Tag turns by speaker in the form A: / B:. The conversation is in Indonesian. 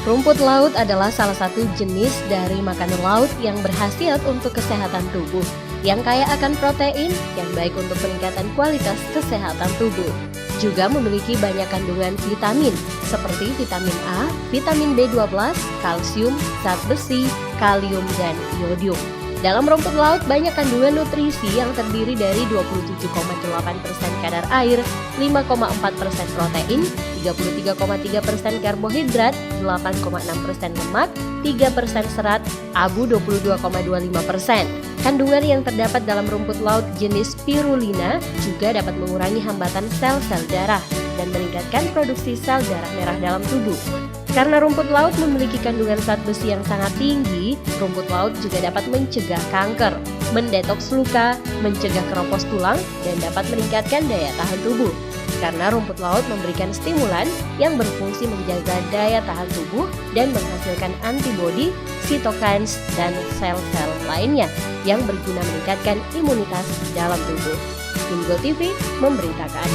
A: Rumput laut adalah salah satu jenis dari makanan laut yang berkhasiat untuk kesehatan tubuh, yang kaya akan protein yang baik untuk peningkatan kualitas kesehatan tubuh. Juga memiliki banyak kandungan vitamin seperti vitamin A, vitamin B12, kalsium, zat besi, kalium, dan iodium. Dalam rumput laut banyak kandungan nutrisi yang terdiri dari 27,8% kadar air, 5,4% protein, 33,3% karbohidrat, 8,6% lemak, 3% serat, abu 22,25%. Kandungan yang terdapat dalam rumput laut jenis spirulina juga dapat mengurangi hambatan sel-sel darah dan meningkatkan produksi sel darah merah dalam tubuh. Karena rumput laut memiliki kandungan zat besi yang sangat tinggi, rumput laut juga dapat mencegah kanker, mendetoks luka, mencegah keropos tulang, dan dapat meningkatkan daya tahan tubuh. Karena rumput laut memberikan stimulan yang berfungsi menjaga daya tahan tubuh dan menghasilkan antibodi, sitokines, dan sel-sel lainnya yang berguna meningkatkan imunitas dalam tubuh. Indgo TV memberitakan.